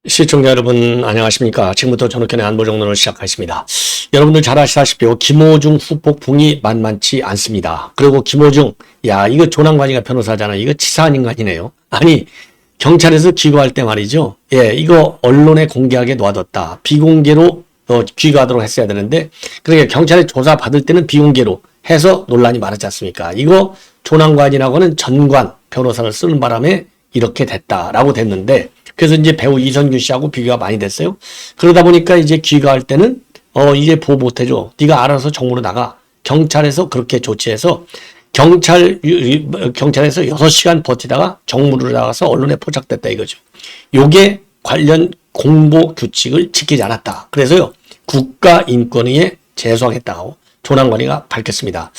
시청자 여러분 안녕하십니까. 지금부터 전학견의 안보정론을 시작하겠습니다. 여러분들 잘 아시다시피 김호중 후폭풍이 만만치 않습니다. 그리고 김호중 이거 조남관이가 변호사잖아. 이거 치사한 인간이네요. 아니 경찰에서 기고할 때 말이죠. 이거 언론에 공개하게 놔뒀다. 비공개로 귀가하도록 했어야 되는데 그러니까 경찰에 조사 받을 때는 비공개로 해서 논란이 많았지 않습니까. 이거 조남관이라고는 전관 변호사를 쓰는 바람에 이렇게 됐다라고 됐는데 그래서 이제 배우 이선균 씨하고 비교가 많이 됐어요. 그러다 보니까 이제 귀가할 때는 이제 보호 못해줘. 네가 알아서 정무로 나가. 경찰에서 그렇게 조치해서 경찰에서 6시간 버티다가 정무로 나가서 언론에 포착됐다 이거죠. 요게 관련 공보 규칙을 지키지 않았다. 그래서요 국가인권위에 제소하겠다고 조남관이가 밝혔습니다.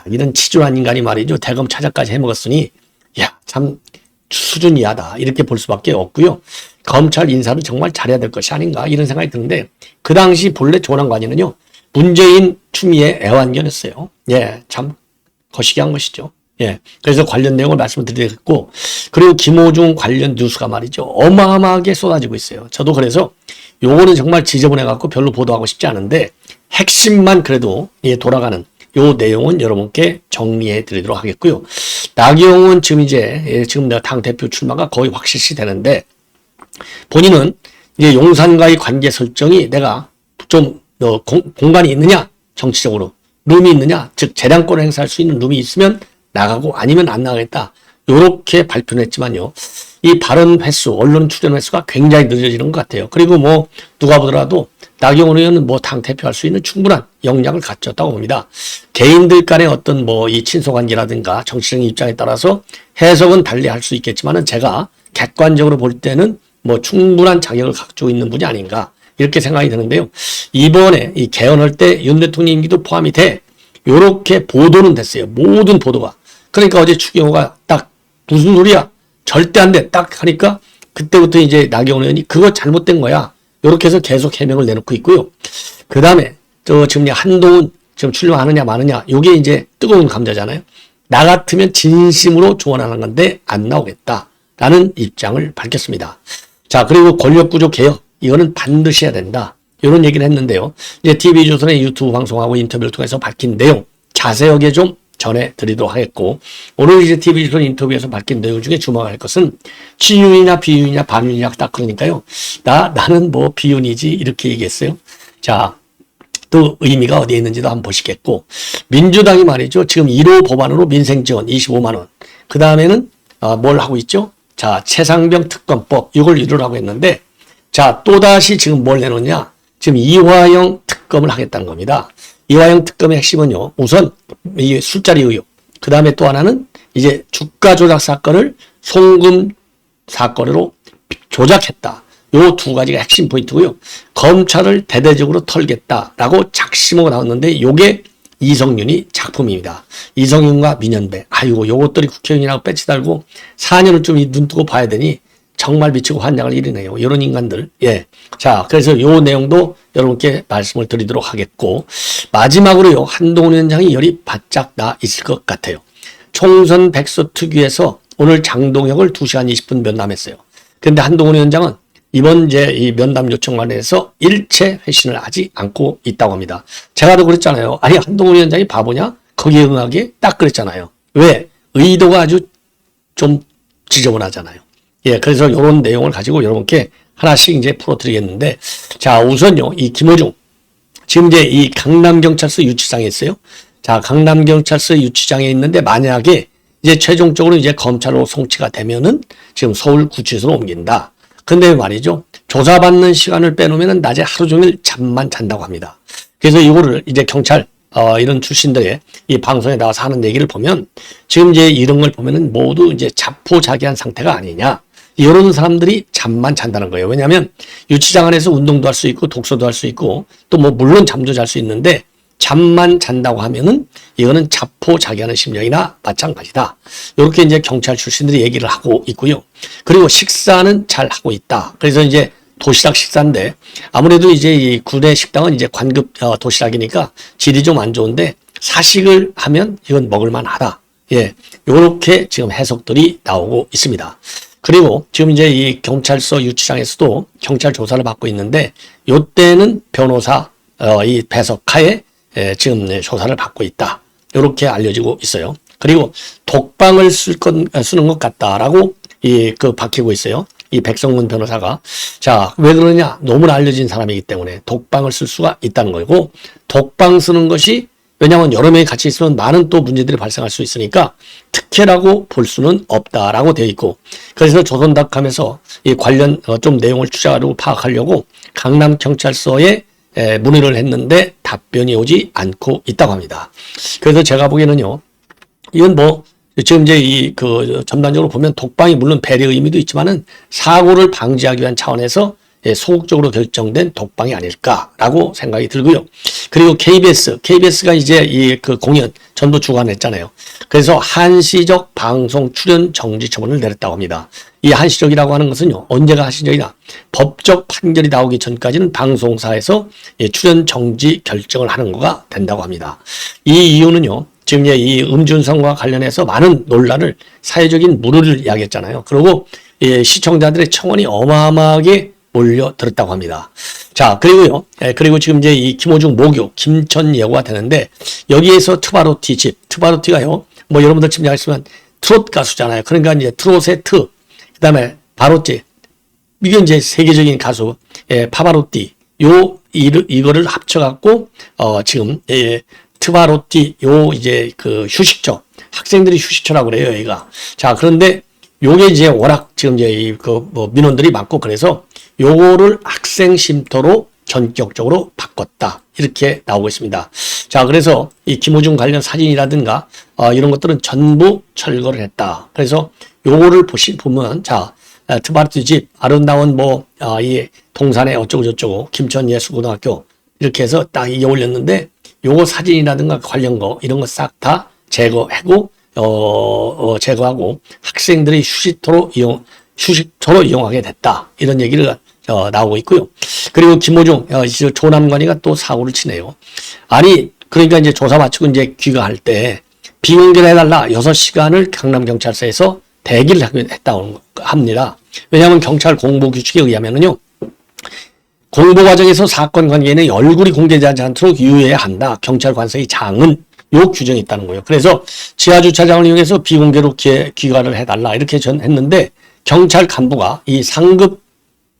이런 치졸한 인간이 말이죠. 대검 차장까지 해먹었으니 참 수준이 하다 이렇게 볼 수밖에 없고요. 검찰 인사는 정말 잘해야 될 것이 아닌가 이런 생각이 드는데 그 당시 본래 조남관이는요. 문재인 추미애 애완견이었어요. 참 거시기한 것이죠. 그래서 관련 내용을 말씀을 드리겠고 그리고 김호중 관련 뉴스가 말이죠. 어마어마하게 쏟아지고 있어요. 저도 그래서 요거는 정말 지저분해갖고 별로 보도하고 싶지 않은데 핵심만 그래도 돌아가는 요 내용은 여러분께 정리해 드리도록 하겠고요. 나경원 지금 내가 당대표 출마가 거의 확실시 되는데 본인은 이제 용산과의 관계 설정이 내가 좀 공간이 있느냐 정치적으로 룸이 있느냐 즉 재량권을 행사할 수 있는 룸이 있으면 나가고 아니면 안 나가겠다 요렇게 발표를 했지만요. 이 발언 횟수 언론 출연 횟수가 굉장히 늦어지는 것 같아요. 그리고 누가 보더라도 나경원 의원은 당 대표할 수 있는 충분한 역량을 갖췄다고 봅니다. 개인들 간의 어떤 이 친소관계라든가 정치적인 입장에 따라서 해석은 달리할 수 있겠지만은 제가 객관적으로 볼 때는 충분한 자격을 갖추고 있는 분이 아닌가 이렇게 생각이 드는데요. 이번에 이 개헌할 때 윤 대통령 임기도 포함이 돼 요렇게 보도는 됐어요. 모든 보도가. 그러니까 어제 추경호가 딱 무슨 소리야? 절대 안 돼. 딱 하니까 그때부터 이제 나경원 의원이 그거 잘못된 거야. 요렇게 해서 계속 해명을 내놓고 있고요. 그 다음에 지금 한동훈 지금 출마하느냐 마느냐 요게 이제 뜨거운 감자잖아요. 나 같으면 진심으로 조언하는 건데 안 나오겠다라는 입장을 밝혔습니다. 자 그리고 권력구조 개혁 이거는 반드시 해야 된다. 이런 얘기를 했는데요. 이제 TV조선의 유튜브 방송하고 인터뷰를 통해서 밝힌 내용 자세하게 좀 전해드리도록 하겠고 오늘 이제 TV조선 인터뷰에서 밝힌 내용 중에 주목할 것은 친윤이냐 비윤이냐 반윤이냐 딱 그러니까요. 나는 비윤이지 이렇게 얘기했어요. 자, 또 의미가 어디에 있는지도 한번 보시겠고 민주당이 말이죠. 지금 1호 법안으로 민생지원 25만 원. 그 다음에는 뭘 하고 있죠? 자, 최상병 특검법 이걸 이루라고 했는데 자, 또다시 지금 뭘 내놓냐? 지금 이화영 특검을 하겠다는 겁니다. 이화영 특검의 핵심은요. 우선 이 술자리 의혹. 그 다음에 또 하나는 이제 주가 조작 사건을 송금 사건으로 조작했다. 요 두 가지가 핵심 포인트고요. 검찰을 대대적으로 털겠다라고 작심하고 나왔는데 요게 이성윤이 작품입니다. 이성윤과 민현배. 요것들이 국회의원이라고 배치 달고 4년을 좀 눈 뜨고 봐야 되니 정말 미치고 환장을 일으네요. 이런 인간들. 자, 그래서 요 내용도 여러분께 말씀을 드리도록 하겠고, 마지막으로요, 한동훈 위원장이 열이 바짝 나 있을 것 같아요. 총선 백서 특위에서 오늘 장동혁을 2시간 20분 면담했어요. 근데 한동훈 위원장은 이번 이제 이 면담 요청 관련해서 일체 회신을 하지 않고 있다고 합니다. 제가도 그랬잖아요. 아니, 한동훈 위원장이 바보냐? 거기에 응하게 딱 그랬잖아요. 왜? 의도가 아주 좀 지저분하잖아요. 그래서 이런 내용을 가지고 여러분께 하나씩 이제 풀어드리겠는데, 자, 우선요, 이 김호중. 지금 이제 이 강남경찰서 유치장에 있어요. 자, 강남경찰서 유치장에 있는데 만약에 이제 최종적으로 이제 검찰로 송치가 되면은 지금 서울구치소로 옮긴다. 근데 말이죠. 조사받는 시간을 빼놓으면 낮에 하루 종일 잠만 잔다고 합니다. 그래서 이거를 이제 경찰, 이런 출신들의 이 방송에 나와서 하는 얘기를 보면 지금 이제 이런 걸 보면은 모두 이제 자포자기한 상태가 아니냐. 이런 사람들이 잠만 잔다는 거예요. 왜냐하면 유치장 안에서 운동도 할 수 있고 독서도 할 수 있고 또 물론 잠도 잘 수 있는데 잠만 잔다고 하면은 이거는 자포자기하는 심정이나 마찬가지다. 이렇게 이제 경찰 출신들이 얘기를 하고 있고요. 그리고 식사는 잘 하고 있다. 그래서 이제 도시락 식사인데 아무래도 이제 이 구내 식당은 이제 관급 도시락이니까 질이 좀 안 좋은데 사식을 하면 이건 먹을만하다. 예, 요렇게 지금 해석들이 나오고 있습니다. 그리고 지금 이제 이 경찰서 유치장에서도 경찰 조사를 받고 있는데 요때는 변호사 이 배석하에 지금 조사를 받고 있다. 요렇게 알려지고 있어요. 그리고 독방을 쓰는 것 같다라고 밝히고 있어요. 이 백성문 변호사가. 자, 왜 그러냐? 너무나 알려진 사람이기 때문에 독방을 쓸 수가 있다는 거고, 독방 쓰는 것이 왜냐하면 여러 명이 같이 있으면 많은 또 문제들이 발생할 수 있으니까 특혜라고 볼 수는 없다라고 되어 있고, 그래서 조선닷컴에서 이 관련 좀 내용을 추적하려고 파악하려고 강남경찰서에 문의를 했는데 답변이 오지 않고 있다고 합니다. 그래서 제가 보기에는요, 이건 뭐 지금 이제 전반적으로 보면 독방이 물론 배려의 의미도 있지만은 사고를 방지하기 위한 차원에서 소극적으로 결정된 독방이 아닐까라고 생각이 들고요. 그리고 KBS가 이제 공연 전부 주관했잖아요. 그래서 한시적 방송 출연 정지 처분을 내렸다고 합니다. 이 한시적이라고 하는 것은요, 언제가 한시적이냐? 법적 판결이 나오기 전까지는 방송사에서 출연 정지 결정을 하는 거가 된다고 합니다. 이 이유는요, 지금 이 음주운전과 관련해서 많은 논란을 사회적인 물의를 이야기했잖아요. 그리고 시청자들의 청원이 어마어마하게 몰려들었다고 합니다. 자, 그리고요. 그리고 지금 이제 이 김호중 모교, 김천 예고가 되는데 여기에서 트바로티가요. 뭐 여러분들 짐작하시면 트롯 가수잖아요. 그러니까 이제 트롯의 그다음에 바로티. 이게 이제 세계적인 가수 파바로티. 이거를 합쳐갖고 지금 트바로티 이제 휴식처, 학생들이 휴식처라고 그래요, 여기가. 자, 그런데 요게 이제 워낙 지금 이제 민원들이 많고 그래서 요거를 학생 쉼터로 전격적으로 바꿨다. 이렇게 나오고 있습니다. 자, 그래서 이 김호중 관련 사진이라든가 이런 것들은 전부 철거를 했다. 그래서 요거를 보면 자, 트바로티 집 아름다운 이 동산에 어쩌고저쩌고 김천 예술고등학교 이렇게 해서 딱 이게 올렸는데 요거 사진이라든가 관련 거 이런 거 싹 다 제거하고 학생들이 휴식처로 이용하게 됐다. 이런 얘기를 나오고 있고요. 그리고 김호중 조남관이가 또 사고를 치네요. 아니 그러니까 이제 조사 마치고 이제 귀가할 때 비공개를 해달라 6시간을 강남경찰서에서 대기를 했다고 합니다. 왜냐하면 경찰 공보 규칙에 의하면은요. 공보 과정에서 사건 관계인의 얼굴이 공개되지 않도록 유의해야 한다. 경찰 관서의 장은 요 규정이 있다는 거예요. 그래서 지하주차장을 이용해서 비공개로 귀가를 해달라 이렇게 했는데 경찰 간부가 이 상급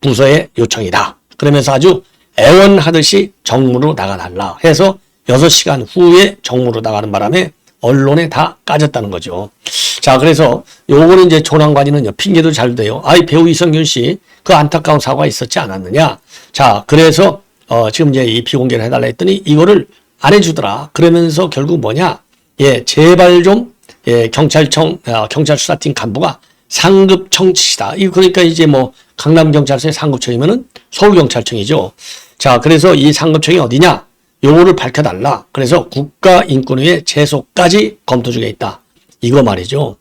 부서의 요청이다. 그러면서 아주 애원하듯이 정무로 나가달라 해서 6시간 후에 정무로 나가는 바람에 언론에 다 까졌다는 거죠. 자, 그래서 요거는 이제 조남관이는 핑계도 잘 돼요. 배우 이성균 씨 그 안타까운 사고가 있었지 않았느냐. 자, 그래서 지금 이제 이 비공개를 해달라 했더니 이거를 안 해주더라. 그러면서 결국 뭐냐? 제발 좀 경찰 수사팀 간부가 상급 청치시다. 이거 그러니까 이제 강남경찰서의 상급청이면은 서울경찰청이죠. 자, 그래서 이 상급청이 어디냐? 요거를 밝혀달라. 그래서 국가인권위의 제소까지 검토 중에 있다. 이거 말이죠.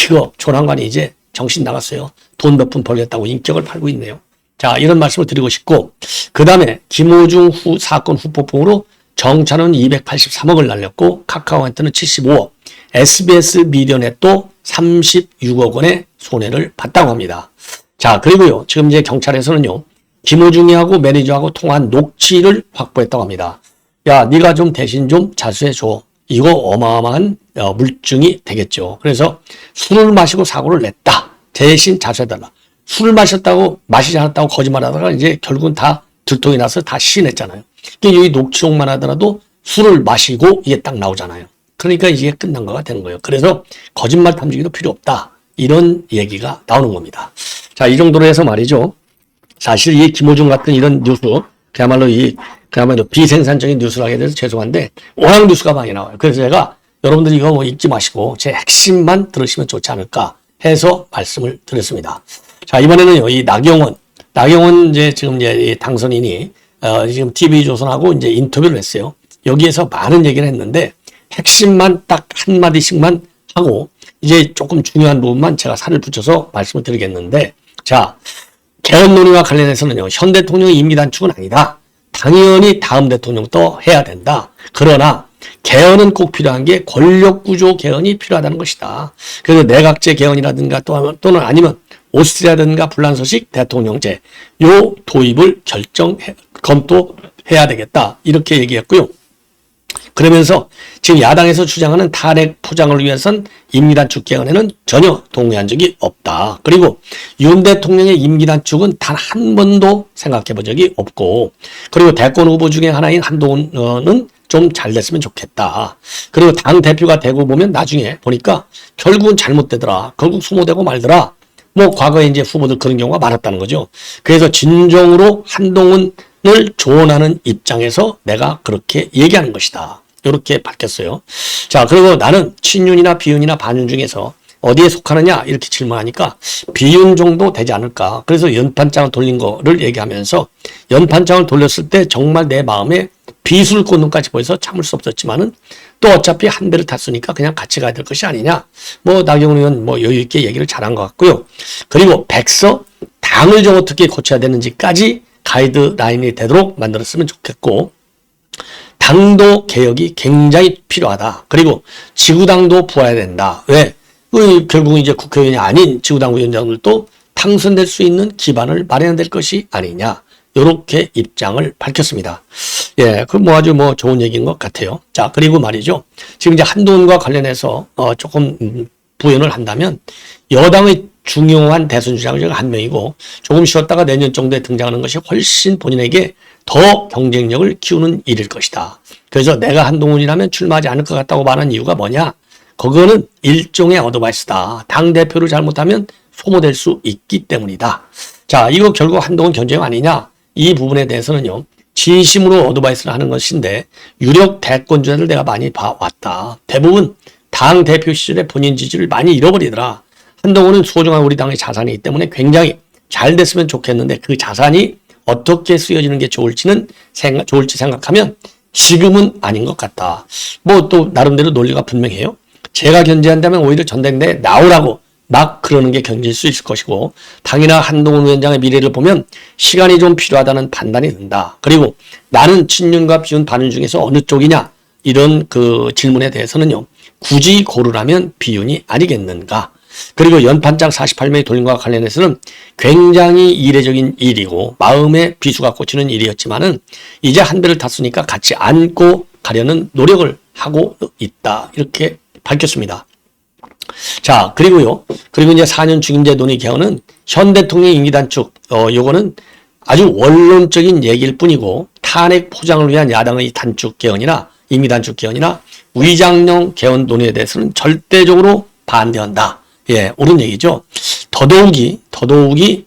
이거 조남관이 이제 정신 나갔어요. 돈 몇 푼 벌겠다고 인격을 팔고 있네요. 자, 이런 말씀을 드리고 싶고 그 다음에 김호중 사건 후폭풍으로 정찬은 283억을 날렸고 카카오한테는 75억, SBS 미디어넷도 36억 원의 손해를 봤다고 합니다. 자, 그리고요. 지금 이제 경찰에서는요. 김호중이하고 매니저하고 통한 녹취를 확보했다고 합니다. 야, 네가 좀 대신 좀 자수해줘. 이거 어마어마한 물증이 되겠죠. 그래서 술을 마시고 사고를 냈다. 대신 자수해달라. 술을 마시지 않았다고 거짓말하다가 이제 결국은 다 들통이 나서 다 시인했잖아요. 그러니까 여기 녹취록만 하더라도 술을 마시고 이게 딱 나오잖아요. 그러니까 이게 끝난 거가 되는 거예요. 그래서 거짓말 탐지기도 필요 없다. 이런 얘기가 나오는 겁니다. 자, 이 정도로 해서 말이죠. 사실 이 김호중 같은 이런 뉴스, 그야말로 비생산적인 뉴스라고 해야 돼서 죄송한데, 워낙 뉴스가 많이 나와요. 그래서 제가 여러분들이 이거 읽지 마시고 제 핵심만 들으시면 좋지 않을까 해서 말씀을 드렸습니다. 자, 이번에는요, 이 나경원 이제 지금 이 당선인이, 지금 TV조선하고 이제 인터뷰를 했어요. 여기에서 많은 얘기를 했는데, 핵심만 딱 한마디씩만 하고, 이제 조금 중요한 부분만 제가 살을 붙여서 말씀을 드리겠는데, 자, 개헌 논의와 관련해서는요, 현 대통령의 임기 단축은 아니다. 당연히 다음 대통령도 해야 된다. 그러나 개헌은 꼭 필요한 게 권력구조 개헌이 필요하다는 것이다. 그래서 내각제 개헌이라든가 또는 아니면 오스트리아든가 불란서식 대통령제 요 도입을 검토해야 되겠다. 이렇게 얘기했고요. 그러면서 지금 야당에서 주장하는 탄핵 포장을 위해선 임기 단축 개헌에는 전혀 동의한 적이 없다. 그리고 윤 대통령의 임기 단축은 단 한 번도 생각해 본 적이 없고, 그리고 대권 후보 중에 하나인 한동훈은 좀 잘 됐으면 좋겠다. 그리고 당 대표가 되고 보면 나중에 보니까 결국은 잘못되더라. 결국 수모되고 말더라. 뭐 과거에 이제 후보들 그런 경우가 많았다는 거죠. 그래서 진정으로 한동훈을 조언하는 입장에서 내가 그렇게 얘기하는 것이다. 이렇게 밝혔어요. 자, 그리고 나는 친윤이나 비윤이나 반윤 중에서 어디에 속하느냐 이렇게 질문하니까 비윤 정도 되지 않을까. 그래서 연판장을 돌린 거를 얘기하면서 연판장을 돌렸을 때 정말 내 마음에 비술 꽂는까지 보여서 참을 수 없었지만은 또 어차피 한 배를 탔으니까 그냥 같이 가야 될 것이 아니냐. 뭐 나경원 의원 뭐 여유 있게 얘기를 잘한 것 같고요. 그리고 백서 당을 좀 어떻게 고쳐야 되는지까지 가이드라인이 되도록 만들었으면 좋겠고, 당도 개혁이 굉장히 필요하다. 그리고 지구당도 부활해야 된다. 왜? 결국은 이제 국회의원이 아닌 지구당 위원장들도 당선될 수 있는 기반을 마련해야 될 것이 아니냐. 이렇게 입장을 밝혔습니다. 예, 그 뭐 아주 뭐 좋은 얘기인 것 같아요. 자, 그리고 말이죠. 지금 이제 한동훈과 관련해서 조금 부연을 한다면 여당의 중요한 대선 주자가 한 명이고 조금 쉬었다가 내년 정도에 등장하는 것이 훨씬 본인에게 더 경쟁력을 키우는 일일 것이다. 그래서 내가 한동훈이라면 출마하지 않을 것 같다고 말하는 이유가 뭐냐? 그거는 일종의 어드바이스다. 당대표를 잘못하면 소모될 수 있기 때문이다. 자, 이거 결국 한동훈 견제용 아니냐? 이 부분에 대해서는요, 진심으로 어드바이스를 하는 것인데 유력 대권주자들 내가 많이 봐왔다. 대부분 당 대표 시절에 본인 지지를 많이 잃어버리더라. 한동훈은 소중한 우리 당의 자산이기 때문에 굉장히 잘 됐으면 좋겠는데 그 자산이 어떻게 쓰여지는 게 좋을지 생각하면 지금은 아닌 것 같다. 뭐 또 나름대로 논리가 분명해요. 제가 견제한다면 오히려 전당대회에 나오라고 막 그러는 게 견딜 수 있을 것이고, 당이나 한동훈 위원장의 미래를 보면 시간이 좀 필요하다는 판단이 든다. 그리고 나는 친윤과 비윤 반윤 중에서 어느 쪽이냐 이런 그 질문에 대해서는요, 굳이 고르라면 비윤이 아니겠는가. 그리고 연판장 48명이 돌린 것과 관련해서는 굉장히 이례적인 일이고 마음에 비수가 꽂히는 일이었지만은 이제 한 배를 탔으니까 같이 안고 가려는 노력을 하고 있다. 이렇게 밝혔습니다. 자, 그리고요. 그리고 이제 4년 중임제 논의 개헌은 현 대통령의 임기 단축, 요거는 아주 원론적인 얘기일 뿐이고 탄핵 포장을 위한 야당의 단축 개헌이나 임기 단축 개헌이나 위장령 개헌 논의에 대해서는 절대적으로 반대한다. 예, 옳은 얘기죠. 더더욱이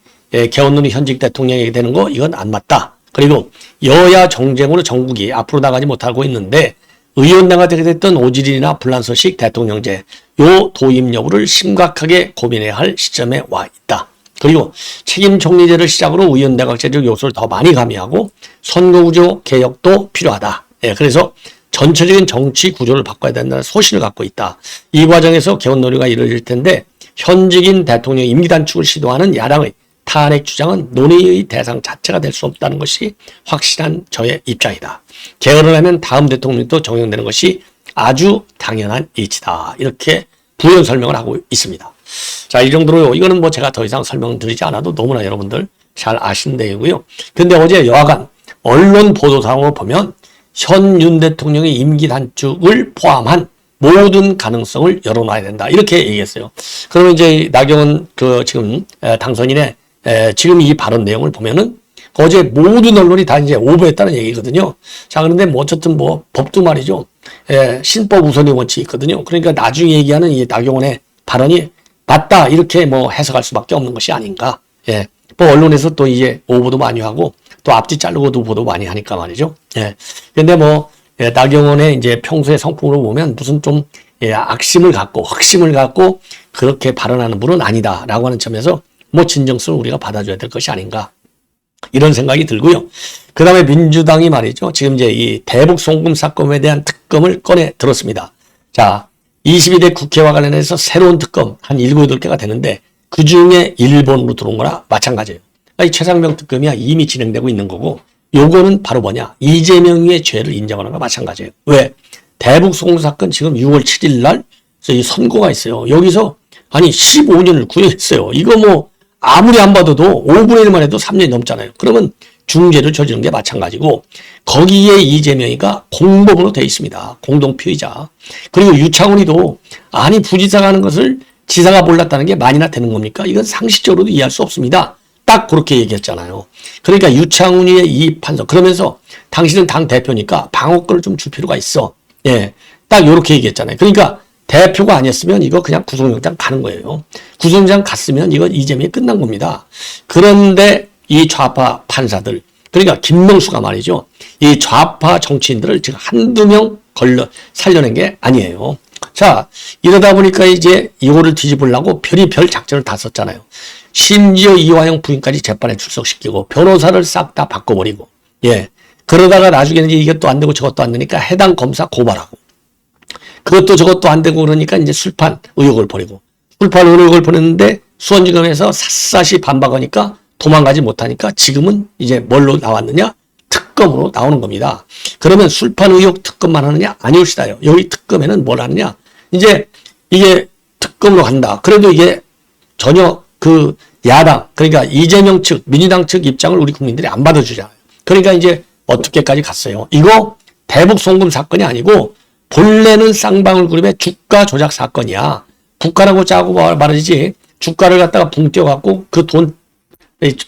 개헌 논의 현직 대통령에게 되는 거 이건 안 맞다. 그리고 여야 정쟁으로 전국이 앞으로 나가지 못하고 있는데 의원당가 되게 됐던 오지랖이나 불란서식 대통령제 요 도입 여부를 심각하게 고민해야 할 시점에 와 있다. 그리고 책임 총리제를 시작으로 의원내각제적 요소를 더 많이 가미하고 선거구조 개혁도 필요하다. 예, 그래서 전체적인 정치 구조를 바꿔야 된다는 소신을 갖고 있다. 이 과정에서 개헌 논의가 이루어질 텐데 현직인 대통령 임기 단축을 시도하는 야당의 탄핵 주장은 논의의 대상 자체가 될 수 없다는 것이 확실한 저의 입장이다. 개헌을 하면 다음 대통령도 정형되는 것이 아주 당연한 이치다. 이렇게 부연 설명을 하고 있습니다. 자, 이 정도로요. 이거는 뭐 제가 더 이상 설명드리지 않아도 너무나 여러분들 잘 아시는 내용이고요. 근데 어제 여하간 언론 보도상으로 보면 현 윤 대통령의 임기 단축을 포함한 모든 가능성을 열어놔야 된다. 이렇게 얘기했어요. 그러면 이제 나경원 지금 당선인의 지금 이 발언 내용을 보면은 어제 모든 언론이 다 이제 오버했다는 얘기거든요. 자, 그런데 뭐 어쨌든 뭐 법도 말이죠. 신법 우선의 원칙이 있거든요. 그러니까 나중에 얘기하는 이 나경원의 발언이 맞다. 이렇게 뭐 해석할 수밖에 없는 것이 아닌가. 예. 뭐 언론에서 또 이제 오보도 많이 하고 또 앞뒤 자르고도 보도 많이 하니까 말이죠. 예. 근데 뭐 나경원의 이제 평소의 성품으로 보면 무슨 좀 악심을 갖고 흑심을 갖고 그렇게 발언하는 분은 아니다라고 하는 점에서 뭐 진정성을 우리가 받아줘야 될 것이 아닌가. 이런 생각이 들고요. 그 다음에 민주당이 말이죠. 지금 이제 이 대북 송금 사건에 대한 특검을 꺼내 들었습니다. 자, 22대 국회와 관련해서 새로운 특검 한 7, 8개가 되는데 그 중에 일본으로 들어온 거나 마찬가지예요. 이 최상병 특검이야 이미 진행되고 있는 거고 요거는 바로 뭐냐 이재명의 죄를 인정하는 거와 마찬가지예요. 왜? 대북 송금 사건 지금 6월 7일 날 이 선고가 있어요. 여기서 아니 15년을 구형했어요. 이거 뭐 아무리 안 받아도 5분의 1만 해도 3년이 넘잖아요. 그러면 중죄를 저지른 게 마찬가지고 거기에 이재명이가 공범으로 돼 있습니다. 공동 피의자. 그리고 유창훈이도 아니 부지사가 하는 것을 지사가 몰랐다는 게 말이나 되는 겁니까? 이건 상식적으로도 이해할 수 없습니다. 딱 그렇게 얘기했잖아요. 그러니까 유창훈이의 이 판서 그러면서 당신은 당 대표니까 방어권을 좀 줄 필요가 있어. 예, 딱 이렇게 얘기했잖아요. 그러니까 대표가 아니었으면 이거 그냥 구속영장 가는 거예요. 구속영장 갔으면 이거 이재명이 끝난 겁니다. 그런데 이 좌파 판사들 그러니까 김명수가 말이죠. 이 좌파 정치인들을 지금 한두 명 살려낸 게 아니에요. 자, 이러다 보니까 이제 이거를 뒤집으려고 별의별 작전을 다 썼잖아요. 심지어 이화영 부인까지 재판에 출석시키고 변호사를 싹 다 바꿔버리고 예. 그러다가 나중에는 이것도 안 되고 저것도 안 되니까 해당 검사 고발하고 그것도 저것도 안 되고 그러니까 이제 술판 의혹을 벌이고 술판 의혹을 벌였는데 수원지검에서 샅샅이 반박하니까 도망가지 못하니까 지금은 이제 뭘로 나왔느냐? 특검으로 나오는 겁니다. 그러면 술판 의혹 특검만 하느냐? 아니올시다요. 여기 특검에는 뭘 하느냐? 이제 이게 특검으로 간다. 그래도 이게 전혀 그 야당 그러니까 이재명 측 민주당 측 입장을 우리 국민들이 안 받아주잖아요. 그러니까 이제 어떻게까지 갔어요. 이거 대북 송금 사건이 아니고 본래는 쌍방울그룹의 주가 조작 사건이야. 국가라고 짜고 말하지 주가를 갖다가 붕 띄워갖고 그 돈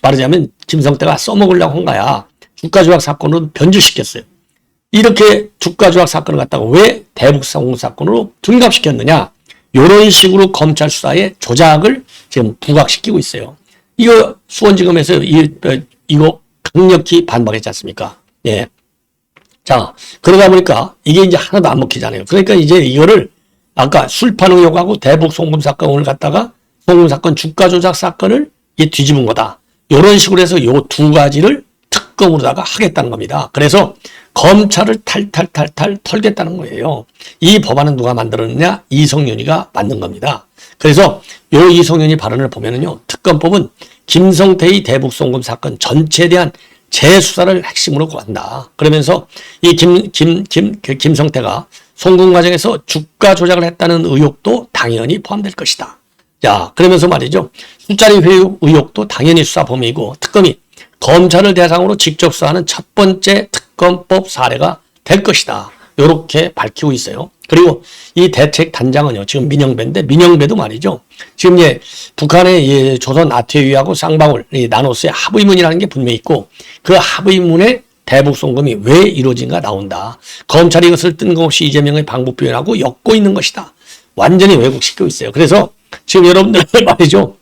말하자면 김성태가 써먹으려고 한 거야. 주가 조작 사건으로 변질시켰어요. 이렇게 주가 조작 사건을 갖다가 왜 대북 송금 사건으로 둔갑시켰느냐. 이런 식으로 검찰 수사에 조작을 지금 부각시키고 있어요. 이거 수원지검에서 이거 강력히 반박했지 않습니까? 예. 자, 그러다 보니까 이게 이제 하나도 안 먹히잖아요. 그러니까 이제 이거를 아까 술판 의혹하고 대북 송금 사건을 갖다가 송금 사건 주가 조작 사건을 이게 뒤집은 거다. 이런 식으로 해서 요 두 가지를 특검으로다가 하겠다는 겁니다. 그래서 검찰을 탈탈 털겠다는 거예요. 이 법안은 누가 만들었느냐? 이성윤이가 만든 겁니다. 그래서 요 이성윤이 발언을 보면은요, 특검법은 김성태의 대북 송금 사건 전체에 대한 재수사를 핵심으로 한다. 그러면서 이 김성태가 송금 과정에서 주가 조작을 했다는 의혹도 당연히 포함될 것이다. 자, 그러면서 말이죠. 술자리 회유 의혹도 당연히 수사 범위이고 특검이 검찰을 대상으로 직접 수사하는 첫 번째 특검법 사례가 될 것이다. 이렇게 밝히고 있어요. 그리고 이 대책 단장은요, 지금 민영배인데, 민영배도 말이죠. 지금 북한의 조선 아태위하고 쌍방울, 나노스의 합의문이라는 게 분명히 있고, 그 합의문에 대북 송금이 왜 이루어진가 나온다. 검찰이 이것을 뜬금없이 이재명의 방북 표현하고 엮고 있는 것이다. 완전히 왜곡시키고 있어요. 그래서 지금 여러분들 말이죠.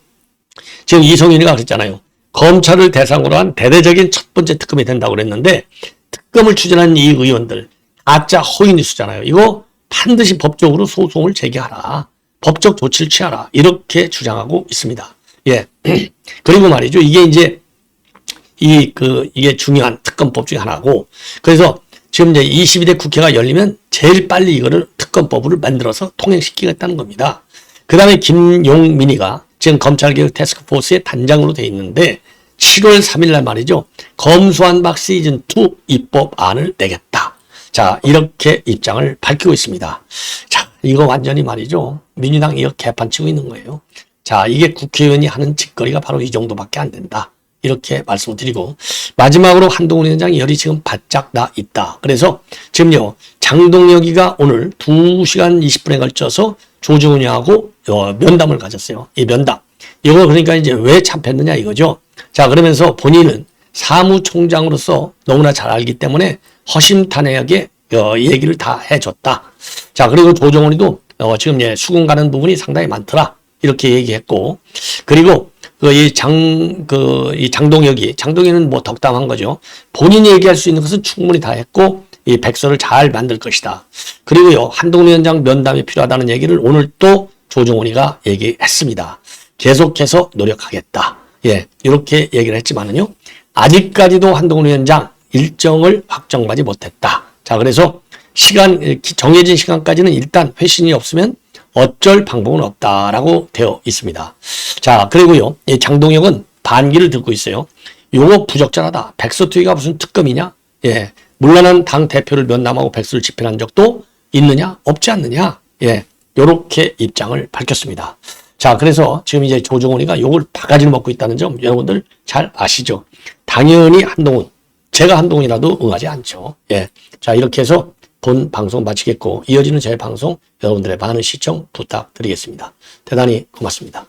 지금 이성윤이가 그랬잖아요. 검찰을 대상으로 한 대대적인 첫 번째 특검이 된다고 그랬는데, 특검을 추진한 이 의원들, 가짜 허위 뉴스잖아요. 이거 반드시 법적으로 소송을 제기하라. 법적 조치를 취하라. 이렇게 주장하고 있습니다. 예. 그리고 말이죠. 이게 이제 이게 중요한 특검법 중에 하나고. 그래서 지금 이제 22대 국회가 열리면 제일 빨리 이거를 특검법을 만들어서 통행시키겠다는 겁니다. 그 다음에 김용민이가 지금 검찰개혁 태스크포스의 단장으로 돼 있는데 7월 3일 날 말이죠. 검수완박 시즌2 입법안을 내겠다. 자, 이렇게 입장을 밝히고 있습니다. 자, 이거 완전히 말이죠. 민주당 이거 개판치고 있는 거예요. 자, 이게 국회의원이 하는 짓거리가 바로 이 정도밖에 안 된다. 이렇게 말씀을 드리고, 마지막으로 한동훈 위원장이 열이 지금 바짝 나 있다. 그래서 지금요, 장동혁이가 오늘 2시간 20분에 걸쳐서 조정훈이하고 면담을 가졌어요. 이 면담. 이거 그러니까 이제 왜 참패했느냐 이거죠. 자, 그러면서 본인은 사무총장으로서 너무나 잘 알기 때문에 허심탄회하게 얘기를 다 해줬다. 자, 그리고 조정훈이도 지금 수긍 가는 부분이 상당히 많더라. 이렇게 얘기했고, 그리고 이 장동혁이는 뭐 덕담한 거죠. 본인이 얘기할 수 있는 것은 충분히 다 했고, 이 백서를 잘 만들 것이다. 그리고요, 한동훈 위원장 면담이 필요하다는 얘기를 오늘 또 조정훈이가 얘기했습니다. 계속해서 노력하겠다. 예, 이렇게 얘기를 했지만은요, 아직까지도 한동훈 위원장 일정을 확정하지 못했다. 자, 그래서 정해진 시간까지는 일단 회신이 없으면 어쩔 방법은 없다라고 되어 있습니다. 자, 그리고요, 이 장동혁은 반기를 듣고 있어요. 용어 부적절하다. 백서투기가 무슨 특검이냐? 예. 물러난 당 대표를 면담하고 백서를 집행한 적도 있느냐? 없지 않느냐? 예. 요렇게 입장을 밝혔습니다. 자, 그래서 지금 이제 조정훈이가 욕을 바가지를 먹고 있다는 점 여러분들 잘 아시죠? 당연히 한동훈, 제가 한동훈이라도 응하지 않죠. 예. 자, 이렇게 해서 본 방송 마치겠고, 이어지는 제 방송 여러분들의 많은 시청 부탁드리겠습니다. 대단히 고맙습니다.